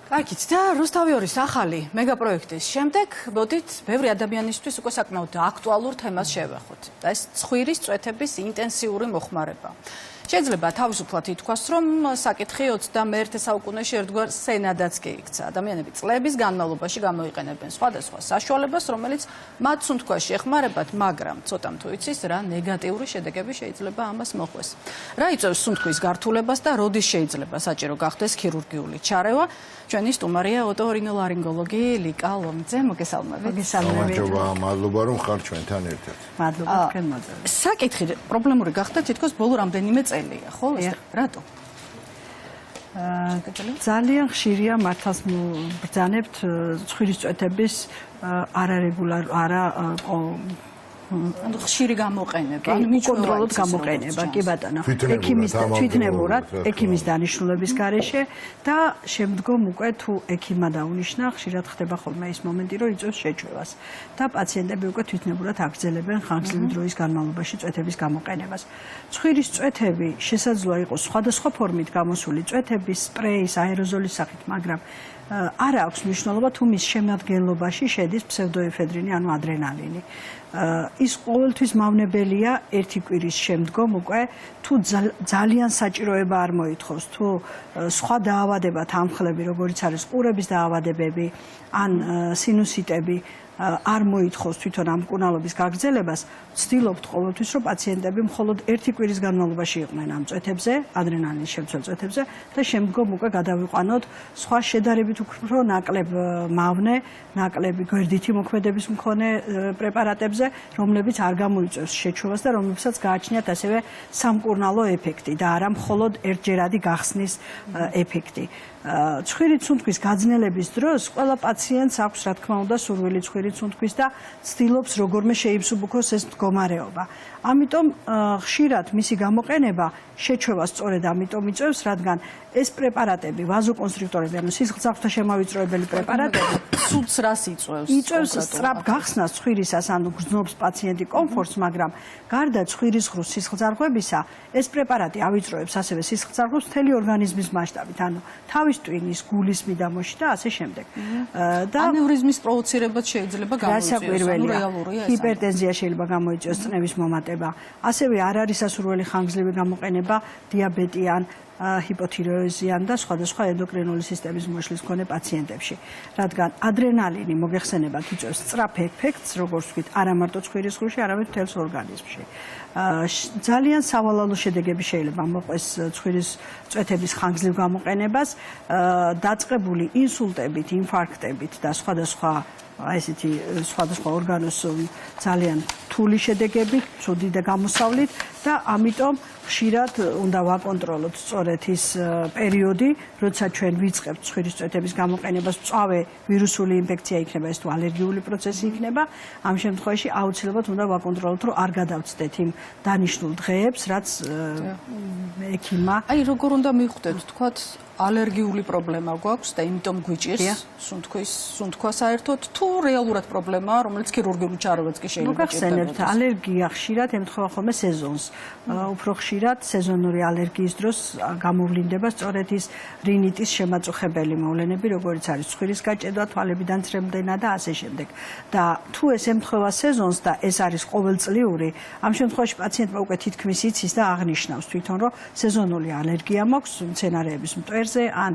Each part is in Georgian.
Კარგით და რუსთავიორის ახალი მეგაპროექტის შემდეგ მოდით ბევრი ადამიანისთვის უკვე საკმაოდ აქტუალურ თემას შევეხოთ და ეს ცხვირის წვეთების ინტენსიური მოხმარება. Შეიძლება თავისუფლად ითქვას, რომ საკითხი 21 საუკუნეში ერთგვარ სენადაც კი იქცა. ადამიანები წლების განმავლობაში გამოიყენებენ სხვადასხვა საშუალებას, რომელიც მათ სუნთქვაში ეხმარებათ, მაგრამ ცოტამ თუ იცის, რა ნეგატიური შედეგები შეიძლება ამას მოხვდეს. რა იწვევს სუნთქვის გართულებას და როდის შეიძლება საჭირო გახდეს ქირურგიული ჩარევა? ჩვენი სტუმარია ოტორინოლარინგოლოგი ლიკა ლომიძე. მოგესალმებით. მადლობა რომ ხარ ჩვენთან ერთად. მადლობა თქვენ მოწვევით. საკითხი პრობლემური გახდა თითქოს ბოლო რამდენიმე წელია, ხო? რატო? ძალიან ხშირია მართავს ბრძანებთ ცხვირის წვეთების ხშირი გამოყენება, კონტროლოთ გამოყენება, კი ბატონო. თვითნებურად, ექიმის დანიშნულების გარეშე და შემდგომ უკვე თუ ექიმმა დაუნიშნა, ხშირად ხდება ხოლმე ის მომენტი, რომ იწვევს შეჩვევას და პაციენტები უკვე თვითნებურად აგრძელებენ ხანგრძლივი დროის განმავლობაში წვეთების გამოყენებას. ცხვირის წვეთები შესაძლოა იყოს სხვადასხვა ფორმით გამოსული წვეთები, სპრეის, აეროზოლის სახით, მაგრამ არ აქვს მნიშვნელობა თუ მის შემადგენლობაში შედის ფსევდოეფედრინი, ანუ ადრენალინი. ის ყოველთვის მავნებელია ერთი კვირის შემდგომ უკვე თუ ძალიან საჭიროება არ მოითხოვს, თუ სხვა დაავადებათ ამხლები, როგორიც არის ყურების დაავადებები ან სინუსიტები არ მოითხოვს თვითონ ამ მკურნალობის გაგრძელებას, ვცდილობთ ყოველთვის, რომ პაციენტები მხოლოდ ერთი კვირის განმავლობაში იყვნენ ამ წვეთებზე, ადრენალინის შემცველ წვეთებზე და შემდგომ უკვე გადავიყვანოთ სხვა შედარებით უფრო ნაკლებ მავნე, ნაკლები გვერდითი მოქმედების მქონე პრეპარატებზე, რომლებიც არ გამოიწვევს შეჩვევას და რომლებსაც გააჩნიათ ასევე სამკურნალო ეფექტი და არა მხოლოდ ერთჯერადი გახსნის ეფექტი. ცხვირის სუნთქვის გაძნელების დროს ყველა პაციენტს აქვს რა თქმა უნდა სურვილი ცხვირის სუნთქვის და ცდილობს როგორმე შეიფსუბუქოს ეს მდგომარეობა. ამიტომ ხშირად მისი გამოყენება შეჩვევას სწორედ ამიტომ იწვევს, რადგან ეს პრეპარატები, ვაზოკონსტრიქტორები, ანუ სისხლძარღვთა შემავიწროებელი პრეპარატები სულს რას იწვევს? იწვევს სწრაფ გახსნას ცხვირისას, ანუ გრძნობს პაციენტი კომფორტს, მაგრამ გარდა ცხვირის ღრუს სისხლძარღვებისა, ეს პრეპარატი ავიწროებს ასევე სისხლძარღვებს მთელი ორგანიზმის მასშტაბით, ანუ თავის ტვინის, გულის მიდამოში და ასე შემდეგ. და ანევრიზმის პროვოცირებაც შეიძლება გამოიწვიოს, ანუ რეალურია ეს. ჰიპერტენზია შეიძლება გამოიწვიოს, წნევის მომატება, ასევე არ არის სასურველი ხანგრძლივი გამოყენება დიაბეტიან, ჰიპოთიროეზიან და სხვადასხვა ენდოკრინული სისტემის მოშლის მქონე პაციენტებში. რადგან ადრენალინი მოგეხსენებათ იწვევს სწრაფ ეფექტს, როგორც ვთქვით, არა მარტო ცხვირის ღრუში, არამედ მთელს ორგანიზმში. ძალიან სავალალო შედეგები შეიძლება მოყვეს ცხვირის წვეთების ხანგრძლივ გამოყენებას, დაწყებული ინსულტებით, ინფარქტებით და სხვადასხვა ესეთი სხვადასხვა ორგანოს ძალიან რთული შედეგებით, ცუდი და გამოსავლით და ამიტომ ხშირად უნდა ვაკონტროლოთ სწორედ ის პერიოდი, როცა ჩვენ ვიწყებთ ცხვირის წვეთების გამოყენებას, მწვავე ვირუსული ინფექცია იქნება, ეს თუ ალერგიული პროცესი იქნება, ამ შემთხვევაში აუცილებლად უნდა ვაკონტროლოთ, რომ არ გადავწდეთ იმ დანიშნულ დღეებს, რაც ექიმმა. აი, როგორ უნდა მივხვდეთ, თქვათ, ალერგიული პრობლემა გვაქვს და იმიტომ გვიჭირს სუნთქვა საერთოდ თუ რეალურად პრობლემაა, რომელიც ქირურგიული ჩარევაც კი შეიძლება მოგახსენებთ, ალერგია ხშირად ემთხვევა ხოლმე სეზონს. უფრო ხშირად სეზონური ალერგიის დროს გამოვლინდება სწორედ ის რინიტის შემაწუხებელი მოვლენები, როგორიც არის ცხვირის გაჭედვა, თვალებიდან ცრემლდენა და ასე შემდეგ. და თუ ეს ემთხვევა სეზონს და ეს არის ყოველწლიური, ამ შემთხვევაში პაციენტმა უკვე თითქმის იცის და აღნიშნავს თვითონ, რომ სეზონური ალერგია მაქვს მცენარეების მტვერზე, ან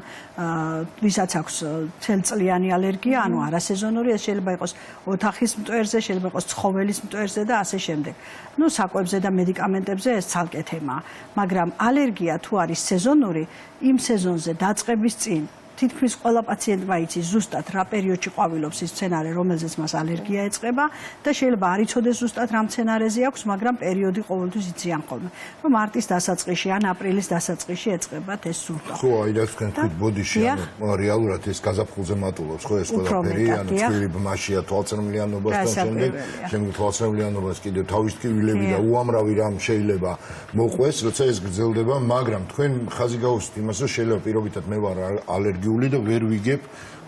ვისაც აქვს წელწლიანი ალერგია, ანუ არასეზონური, ეს შეიძლება იყოს ოთახის მტვერზე, შეიძლება იყოს ცხოველის მტვერზე და ასე შემდეგ. ნუ საკვებზე და მედიკამენტებზე ეს ცალკე თემაა, მაგრამ ალერგია თუ არის სეზონური, იმ სეზონზე დაწყების წინ თითქმის ყველა პაციენტმა იცის ზუსტად რა პერიოდში ყვავილობს ის მცენარე, რომელზეც მას ალერგია ეწყება და შეიძლება არ იცოდეს ზუსტად რა მცენარეზე აქვს, მაგრამ პერიოდი ყოველთვის იციან ხოლმე. რომ მარტის დასაწყისში ან აპრილის დასაწყისში ეწყებათ ეს სურტო. ხო, აი რაც თქვენ თქვით ბოდიში, ანუ რეალურად ეს გაზაფხულზე მატულობს, ხო ეს ყველაფერი, ანუ ცხვირი ბმაშია თვალწარმლიანობასთან შემდეგ თვალწარმლიანობას კიდევ თავის ტკივილები და უამრავი რამ შეიძლება მოყვეს, როცა ეს გრძელდება, მაგრამ თქვენ ხაზი გაუსვით იმას, რომ შეიძლება პირობითად მე ვარ ალერგიული და ვერ ვიგებ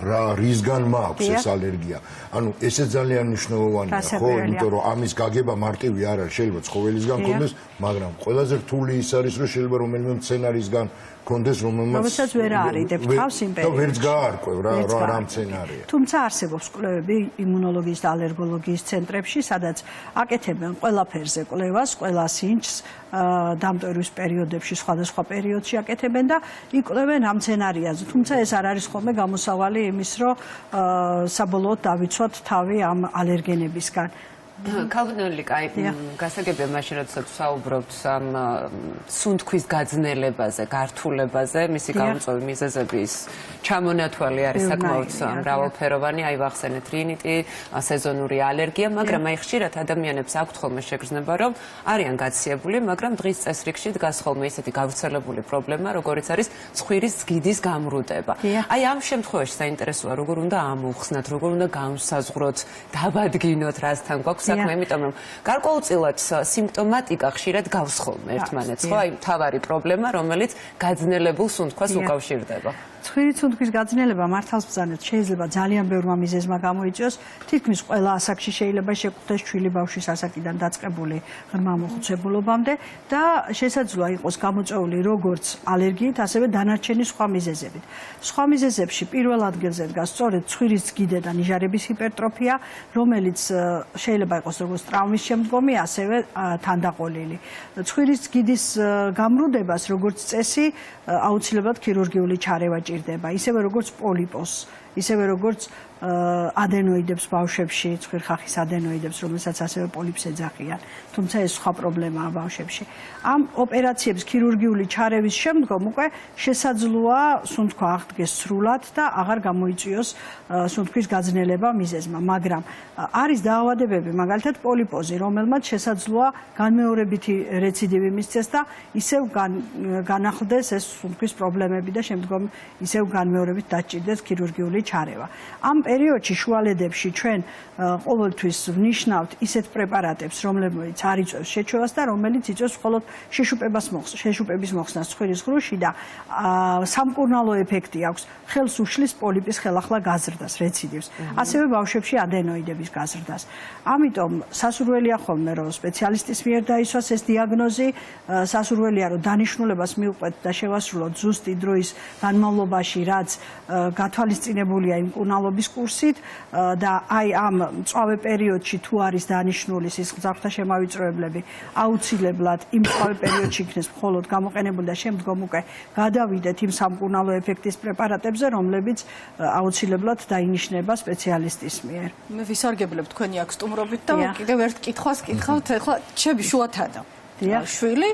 რა რისგან მაქვს ეს ალერგია. ანუ ესე ძალიან მნიშვნელოვანია, ხო, იმიტომ რომ ამის გაგება მარტივი არ არის, შეიძლება ცხოველისგან ქონდეს, მაგრამ ყველაზე რთული ის არის, რომ შეიძლება რომელიმე მცენარისგან კონდეს რომელსაც ვერ არიდებთ თავს იმ პერიოდში. და ვერც გაარკვევ რა მცენარეა. თუმცა არსებობს კვლევები იმუნოლოგიის და ალერგოლოგიის ცენტრებში, სადაც აკეთებენ ყველაფერზე კვლევას, ყველა სინჯს დამტვერვის პერიოდებში, სხვადასხვა პერიოდში აკეთებენ და იკვლევენ ამ მცენარეაზე. თუმცა ეს არ არის ხოლმე გამოსავალი იმის, რომ საბოლოოდ დავიცვათ თავი ამ ალერგენებისგან. ქალბატონი, კაი, გასაგებია მაშინ როდესაც საუბრობთ ამ სუნთქვის გაძნელებაზე, გართულებაზე, მისი გამომწვევი მიზეზების ჩამონათვალი არის საკმაოდ მრავალფეროვანი, აი ვახსენეთ რინიტი, სეზონური ალერგია, მაგრამ აი ხშირად ადამიანებს აქვთ ხოლმე შეგრძნება, რომ არიან გაციებული, მაგრამ დღის წესრიგში დგას ხოლმე ისეთი გავრცელებული პრობლემა, როგორიც არის ცხვირის ზგიდის გამრუდება. აი ამ შემთხვევაში საინტერესოა, როგორ უნდა ამოვხსნათ, როგორ უნდა განსაზღვროთ, დაბადგინოთ, რასთან გვაქვს საქმე, იმიტომ რომ გარკვეულწილად სიმპტომატიკა ხშირად გავს ხოლმე ერთმანეთს, ხო? აი მთავარი პრობლემა, რომელიც გაძნელებულ სუნთქვას უკავშირდება. ცხვირის სუნთქვის გაძნელება მართალსბრძანეთ შეიძლება ძალიან ბევრმა მიზეზმა გამოიწვიოს. თითქმის ყველა ასაკში შეიძლება შეგვხვდეს ჩვილი ბავშვის ასაკიდან დაწყებული ღრმა მოხუცებულობამდე და შესაძლოა იყოს გამოწვეული როგორც ალერგიით, ასევე დანარჩენი სხვა მიზეზებით. სხვა მიზეზებში პირველ ადგილზე დგას სწორედ ცხვირის ზგიდე და ნიჟარების ჰიპერტროფია, რომელიც შეიძლება იყოს როგორც ტრავმის შემდგომი, ასევე თანდაყოლილი. ცხვირის ზგიდის გამრუდებას როგორც წესი აუცილებლად ქირურგიული ჩარევა ჭირდება, ისევე როგორც პოლიპოს, ისევე როგორც ადენოიდებს ბავშვებში, ცხვირხახის ადენოიდებს, რომელსაც ასევე პოლიპს ეძახიან, თუმცა ეს სხვა პრობლემაა ბავშვებში. ამ ოპერაციების ქირურგიული ჩარევის შემდგომ უკვე შესაძლოა სუნთქვა აღდგეს სრულად და აღარ გამოიწვიოს სუნთქვის გაძნელება მიზეზმა, მაგრამ არის დაავადებები, მაგალითად პოლიპოზი, რომელმაც შესაძლოა განმეორებითი რეციდივი მისცეს და ისევ განახლდეს ეს სუნთქვის პრობლემები და შემდგომ ისევ განმეორებით დაჭირდეს ქირურგიული ჩარევა. ამ პერიოდში შუალედებში ჩვენ ყოველთვის ვნიშნავთ ისეთ პრეპარატებს, რომლებიც არ იწვევს შეჩევას და რომელიც იწვევს მხოლოდ შეშუპების მოხსნას ცხვირის ღრუში და სამკურნალო ეფექტი აქვს, ხელს უშლის პოლიპის ხელახლა გაზრდას, რეციდივს, ასევე ბავშვებში ადენოიდების გაზრდას. ამიტომ სასურველია ხოლმე, რომ სპეციალისტის მიერ დაისვას ეს დიაგნოზი, სასურველია, რომ დანიშნულებას მივყვეთ და შევასრულოთ ზუსტი დროის განმავლობაში, რაც გათვალისწინებულია იმ მკურნალობის კურსით და აი ამ მწვავე პერიოდში თუ არის დანიშნული სისხლძარღვთა შემავიწროებლები, აუცილებლად იმ მწვავე პერიოდში იქნეს მხოლოდ გამოყენებული და შემდგომ უკვე გადავიდეთ იმ სამკურნალო ეფექტის პრეპარატებზე, რომლებიც აუცილებლად დაინიშნება სპეციალისტის მიერ. მე ვისარგებლებ თქვენი აქ სტუმრობით და კიდევ ერთ კითხვას კითხავთ, ახლა ჩემი შუათანა. შვილი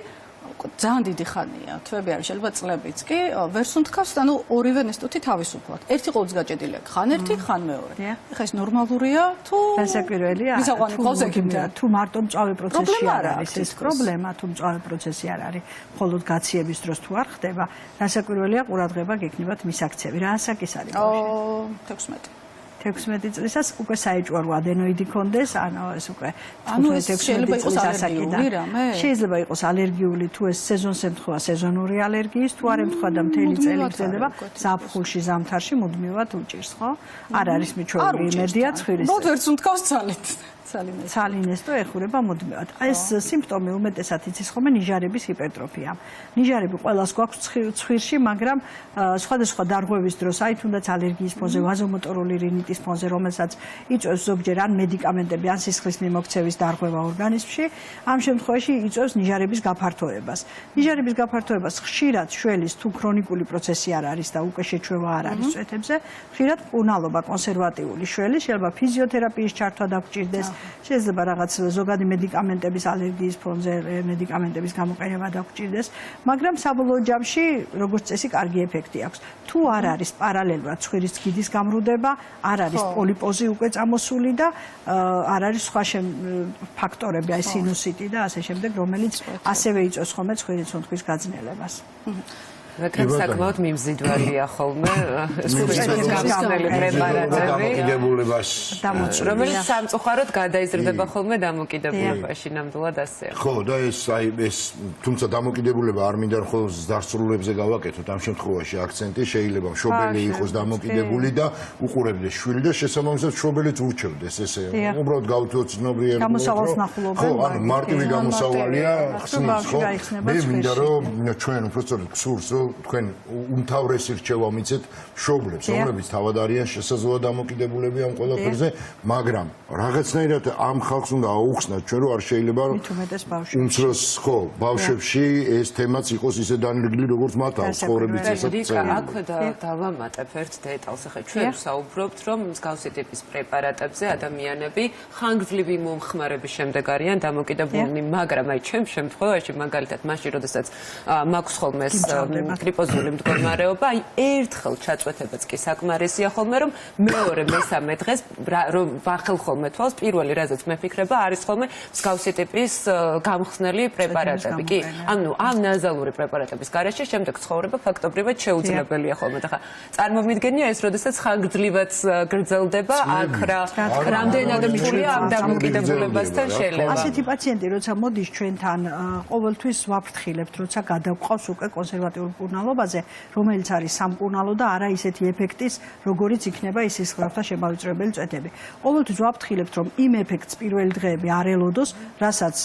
ძალიან დიდი ხანია, თვეები არის, შეიძლება წლებიც კი, ვერ სუნთქავს, ანუ ორივე ინსტიტუტი თავისუფლად. ერთი ყოველთვის გაჭედილი აქვს, ხან ერთი, ხან მეორე. ეხლა ეს ნორმალურია თუ გასაკვირველია? მისაყვანი ყავს ექიმთან. თუ მარტო მწვავე პროცესი არ არის ეს პრობლემა, თუ მწვავე პროცესი არ არის, მხოლოდ გაციების დროს თუ არ ხდება, გასაკვირველია ყურადღება გექნებათ მისაქცევი. რა ასაკის არის ბავშვი? 16 წლისას უკვე საეჭვო რომ ადენოიდი კონდეს, ანუ ეს უკვე 16 წლის ასაკიდან. შეიძლება იყოს ალერგიული, თუ ეს სეზონს ემთხვევა სეზონური ალერგიის, თუ არ ემთხვევა და მთელი წელი გრძელდება, ზაფხულში, ზამთარში მუდმივად უჭირს, ხო? არ არის მიჩვეული იმედია ცხვირის. მოდ ვერ სუნთქავს ცალით. ცალინესტო ეხურება მუდმივად. ეს სიმპტომი უმეტესად იცის ხოლმე ნიჟარების ჰიპერტროფია. ნიჟარები ყველას გვაქვს ცხვირში, მაგრამ სხვადასხვა დარღვევის დროს, აი თუნდაც ალერგიის ფონზე, ვაზომოტორული რინიტის ფონზე, რომელსაც იწვევს ზოგჯერ ან მედიკამენტები, ან სისხლის მიმოქცევის დარღვევა ორგანიზმში, ამ შემთხვევაში იწვევს ნიჟარების გაფართოებას. ნიჟარების გაფართოებას ხშირად შველის თუ ქრონიკული პროცესი არ არის და უკვე შეჩვევა არ არის წვეთებზე, ხშირად მკურნალობა კონსერვატიული შველი შეიძლება ფიზიოთერაპიის ჩართვა დაგჭირდეს. შეიძლება რაღაც ზოგადი მედიკამენტების ალერგიის ფონზე მედიკამენტების გამოყენება დაგჭირდეს, მაგრამ საბოლოო ჯამში როგორც წესი კარგი ეფექტი აქვს. თუ არ არის პარალელურად ცხვირის ზგიდის გამრუდება, არ არის პოლიპოზი უკვე წამოსული და არ არის სხვა ფაქტორები, აი სინუსიტი და ასე შემდეგ, რომელიც ასევე იწვევს ხოლმე ცხვირის სუნთქვის გაძნელებას. მაგრამ საკმაოდ მიმზიდველია ხოლმე სუნთქვის გამსხმელი პრეპარატები, რომელიც სამწუხაროდ გადაიზრდება ხოლმე დამოკიდებულებაში, ნამდვილად ასეა. ხო, და ეს თუმცა დამოკიდებულება არ მინდა ხოლმე დასრულებზე გავაკეთოთ, ამ შემთხვევაში აქცენტი შეიძლება მშობელი იყოს დამოკიდებული და უყურებდეს შვილი და შესაბამისად მშობელიც ურჩევდეს ესე. უბრალოდ გავთვალოთ ცნობიერება. გამოსავალს ნახულობენ. ხო, ანუ მარტივი გამოსავალია ხსნის, ხო? მე მინდა რომ ჩვენ უბრალოდ გსურს, რომ თქვენ უმთავრესი რჩევა მიცეთ მშობლებს, რომლებიც თავად არიან შესაძლოა დამოკიდებულები ამ ყველაფერზე, მაგრამ რაღაცნაირად ამ ხალხს უნდა აუხსნათ ჩვენ, რომ არ შეიძლება უმცროს ბავშვებში ეს თემაც იყოს ისე დანერგილი, როგორც მათ აქვს ცხოვრების წესად. აქვე დავამატებ ერთ დეტალს. ახლა ჩვენ ვსაუბრობთ, რომ მსგავსი ტიპის პრეპარატებზე ადამიანები ხანგრძლივი მომხმარების შემდეგ არიან დამოკიდებულნი, მაგრამ აი ჩემს შემთხვევაში მაგალითად მაშინ როდესაც მაქვს ხოლმე ეს გრიპოზული მდგომარეობა, აი ერთხელ ჩაწვეთებაც კი საკმარისია ხოლმე, რომ მეორე მესამე დღეს რომ ვახელ ხოლმე თვალს, პირველი რაზეც მეფიქრება არის ხოლმე მსგავსი ტიპის გამხსნელი პრეპარატები. კი, ანუ ამ ნაზალური პრეპარატების გარეშე შემდეგ ცხოვრება ფაქტობრივად შეუძლებელია ხოლმე. და ხა წარმომიდგენია ეს, როდესაც ხანგრძლივად გრძელდება აქ რამდენად რთულია ამ დამოკიდებულებასთან შეიძლება. ასეთი პაციენტი როცა მოდის ჩვენთან, ყოველთვის ვაფრთხილებთ, როცა გადავყავს უკვე კონსერვატიულ მკურნალობაზე, რომელიც არის სამკურნალო და არა ისეთი ეფექტის, როგორიც იქნება ის სისხლძარღვთა შემავიწროებელი წვეთები. ყოველთვის ვაფრთხილებთ, რომ იმ ეფექტს პირველი დღეები არ ელოდოს, რასაც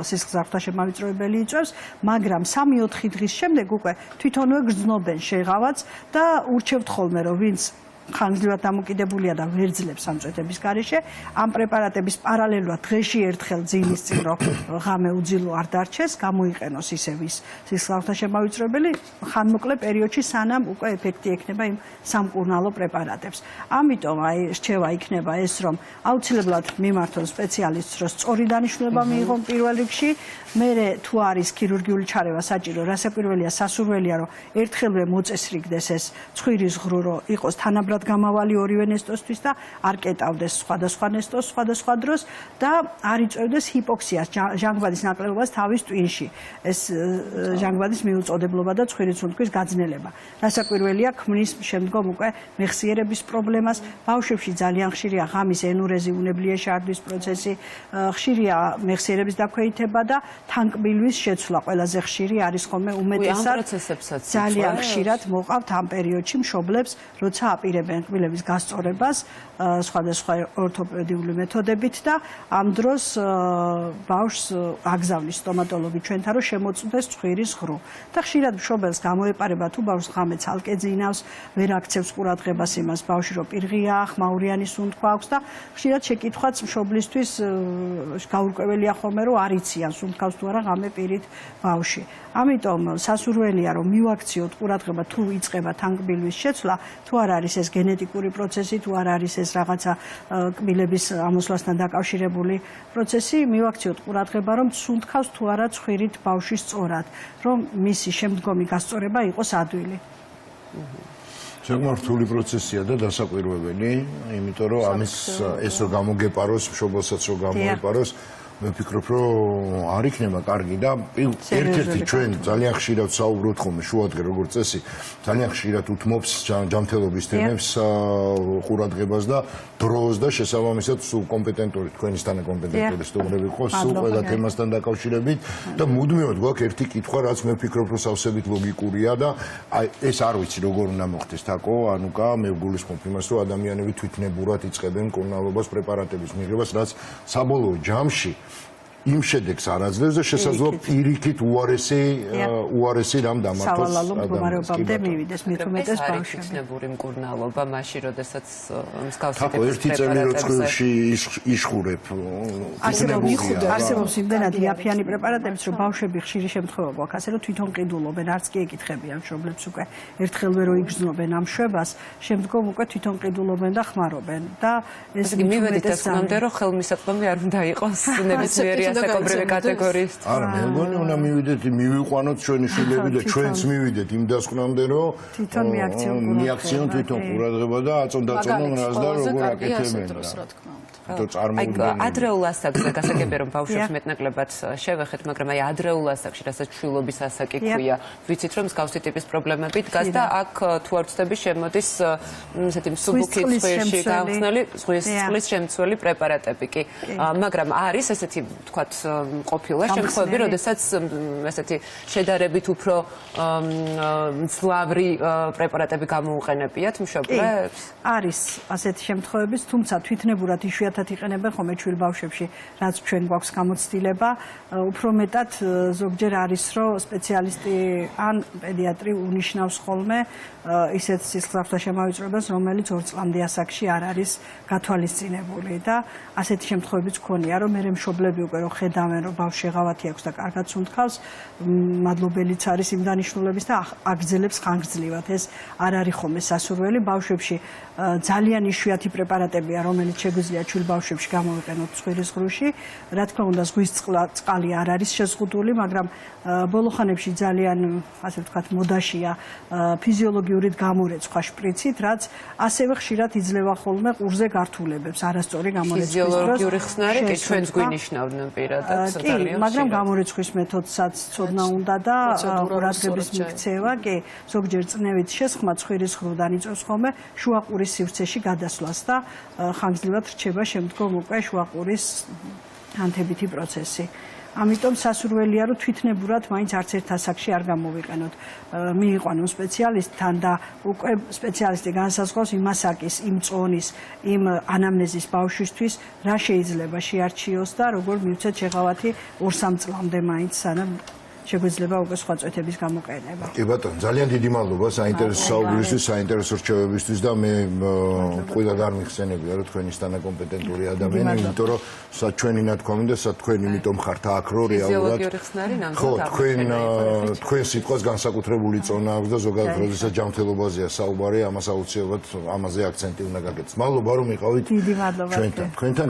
სისხლძარღვთა შემავიწროებელი იწვევს, მაგრამ 3-4 დღის შემდეგ უკვე თვითონვე გრძნობენ შეღავაც და ურჩევთ ხოლმე, რომ ვინც ხანგრძლივად დამოკიდებულია და ვერ ძლებს ამ წვეთების გარეშე, ამ პრეპარატების პარალელურად დღეში ერთხელ ძილის წინ რომ ღამე უძილო არ დარჩეს, გამოიყენოს ისევ ის სისხლძარღვთა შემავიწროებელი ხანმოკლე პერიოდში, სანამ უკვე ეფექტი ექნება იმ სამკურნალო პრეპარატებს. ამიტომ აი რჩევა იქნება ეს, რომ აუცილებლად მიმართონ სპეციალისტს, რომ სწორი დანიშნულება მიიღონ პირველ რიგში, მერე თუ არის ქირურგიული ჩარევა საჭირო, რასაკვირველია სასურველია, რომ ერთხელვე მოწესრიგდეს ეს ცხვირის ღრუ, რომ იყოს თანაბრად გამავალი ორივე ნესტოსთვის და არ კეტავდეს სხვადასხვა ნესტოს სხვადასხვა დროს და არ იწვევდეს ჰიპოქსიას, ჟანგბადის ნაკლებობას თავის ტვინში. ეს ჟანგბადის მიუწოდებლობა და ცხვირის სუნთქვის გაძნელება. რასაკვირველია, ქმნის შემდგომ უკვე მეხსიერების პრობლემას. ბავშვებში ძალიან ხშირია ღამის ენურეზი, უნებლიე შარდვის პროცესი, ხშირია მეხსიერების დაქვეითება და თანკბილვის შეცვლა ყველაზე ხშირი არის ხოლმე უმეტესად. ძალიან ხშირად მოყავთ ამ პერიოდში მშობლებს, როცა აპირებენ კბილების გასწორებას სხვადასხვა ორთოპედიული მეთოდებით და ამ დროს ბავშვს აგზავნის სტომატოლოგი ჩვენთან, რომ შემოწმდეს ცხვირის ღრუ. და ხშირად მშობელს გამოეპარება, თუ ბავშვს ღამე ცალკე ძინავს, ვერ აქცევს ყურადღებას იმას, ბავშვი რომ პირღია, ხმაურიანი სუნთქვა აქვს და ხშირად შეკითხვაც მშობლისთვის გაურკვეველია ხოლმე, რომ არ იციან სუნთქავს თუ არა ღამე პირით ბავშვი. ამიტომ სასურველია, რომ მივაქციოთ ყურადღება, თუ იწყება თანკბილვის შეცვლა, თუ არ არის ეს გენეტიკური პროცესი, თუ არ არის ეს რაღაცა კბილების ამოსვლასთან დაკავშირებული პროცესი, მივაქციოთ ყურადღება, რომ სუნთქავს თუ არა ცხვირით ბავშვი სწორად, რომ მისი შემდგომი გასწორება იყოს ადვილი. საკმაოდ რთული პროცესია და დასაკვირვებელი, იმიტომ რომ ამის ეს რომ გამოგეპაროს, მშობელსაც რომ გამოეპაროს, ვფიქრობ, რომ არ იქნება კარგი და ერთ-ერთი ჩვენ ძალიან ხშირად საუბრობთ ხოლმე შუადღე როგორც წესი, ძალიან ხშირად უთმობს ჯანმრთელობის თემებს ყურადღებას და დროს და შესაბამისად სულ კომპეტენტური თქვენისთან კომპეტენტური სტუმრები ყავს სულ ყველა თემასთან დაკავშირებით და მუდმივად გვაქვს ერთი კითხვა, რაც მე ვფიქრობ, რომ სავსებით ლოგიკურია და აი ეს არ ვიცი როგორ უნდა მოხდეს თაკო, ანუკა, მე ვგულისხმობ იმას, რომ ადამიანები თვითნებურად იწყებენ მკურნალობას პრეპარატების მიღებას, რაც საბოლოო ჯამში იმ შედეგს არ აძლევს და შესაძლოა პირიქით უარესი რამ დამართოს. სავალალო მდგომარეობამდე მივიდეს მით უმეტეს ბავშვები. თვითნებური მკურნალობა მაშინ, როდესაც მსგავსი თაკო ერთი წელი როცხილში იშხურებ. არსებობს იმდენად იაფიანი პრეპარატებიც, რომ ბავშვები ხშირი შემთხვევა გვაქვს, ასე რომ თვითონ ყიდულობენ, არც კი ეკითხებიან მშობლებს უკვე ერთხელვე რო იგრძნობენ ამ შვებას, შემდგომ უკვე თვითონ ყიდულობენ და ხმარობენ და ეს მივედით ასამდე, რომ ხელმისაწვდომი არ უნდა იყოს ნებისმიერი საკონკრეტული კატეგორიის. არა, მე მგონი უნდა მივიდეთ, მივიყვანოთ ჩვენი შვილები და ჩვენც მივიდეთ იმ დასკვნამდე, რომ თვითონ მიაქციონ თვითონ ყურადღება და აწონ-დაწონონ რას და როგორ აკეთებენ. ადრეულ ასაკზე გასაგებია, რომ ბავშვებს მეტნაკლებად შევეხეთ, მაგრამ აი ადრეულ ასაკში, რასაც ჩვილობის ასაკი ქვია, ვიცით, რომ მსგავსი ტიპის პრობლემები დგას და აქ თუ არ ვცდები, შემოდის ესეთი მსუბუქი ცხვირში გამხსნელი ზღვის შემცველი პრეპარატები კი. მაგრამ არის ესეთი თქვა ყოფილა შემთხვევები, როდესაც ესეთი შედარებით უფრო მძლავრი პრეპარატები გამოუყენებიათ მშობლებს? არის ასეთი შემთხვევები, თუმცა თვითნებურად იშვიათად მაგალითად იყენებენ ხოლმე ჩვილი ბავშვებში, რაც ჩვენ გვაქვს გამოცდილება, უფრო მეტად ზოგჯერ არის, რომ სპეციალისტი ან პედიატრი უნიშნავს ხოლმე ისეთ სისხლძარღვთა შემავიწრობას, რომელიც 2 წლამდე ასაკში არ არის გათვალისწინებული და ასეთი შემთხვევებიც გქონია, რომ მე მშობლები უკვე რომ ხედავენ, რომ ბავშვი ღავათი აქვს და კარგად სუნთქავს, მადლობელიც არის იმ დანიშნულების და აგრძელებს ხანგრძლივად. ეს არ არის ხოლმე სასურველი ბავშვებში ძალიან იშვიათი პრეპარატებია, რომელიც შეგვიძლია ჩვილ ბავშვებში გამოვიყენოთ ცხვირის ღრუში. რა თქმა უნდა, ზღვის წყალი არ არის შეზღუდული, მაგრამ ბოლო ხანებში ძალიან, ასე ვთქვათ, მოდაშია ფიზიოლოგიურად გამორეცხვა შპრიცით, რაც ასევე ხშირად იძლევა ხოლმე ყურზე გართულებებს, არასწორი გამორეცხვის დროს. ფიზიოლოგიური ხსნარი კი ჩვენს გვინიშნავდნენ პირადად ძალიან. მაგრამ გამორეცხვის მეთოდსაც ცოდნა უნდა და ყურადღების მიქცევა, კი, ზოგჯერ წნევით შესხმა ცხვირის ღრუდან იწვევს ხოლმე შუაყურის სივრცეში გადასვლას და ხანგრძლივად რჩება შემდგომ უკვე შუაყურის ანთებითი პროცესი. ამიტომ სასურველია, რომ თვითნებურად მაინც არც ერთ ასაკში არ გამოვიყენოთ. მიიყვანონ სპეციალისტთან და უკვე სპეციალისტი განსაზღვრავს იმ ასაკის, იმ წონის, იმ ანამნეზის ბავშვისთვის, რა შეიძლება შეარჩიოს და როგორ მივცეთ შეღავათი 2-3 წლამდე მაინც, სანამ შეგვიძლია უკვე სხვა წვეთების გამოყენება. კი ბატონო, ძალიან დიდი მადლობა საინტერესო საუბრისთვის, საინტერესო რჩევებისთვის და მე თქვენთან არ მიხსენებია, რომ თქვენი სტანაკომპეტენტური ადამიანი, იმიტომ რომ ჩვენი ნათქვამი და თქვენ იმიტომ ხართ აქ, რომ რეალურად ხო, თქვენ სიტყვას განსაკუთრებული წონა აქვს და ზოგადად როდესაც ჯანმრთელობაზეა საუბარი, ამას აუცილებლად ამაზე აქცენტი უნდა გაკეთდეს. მადლობა რომ იყავით. დიდი მადლობა. ჩვენთან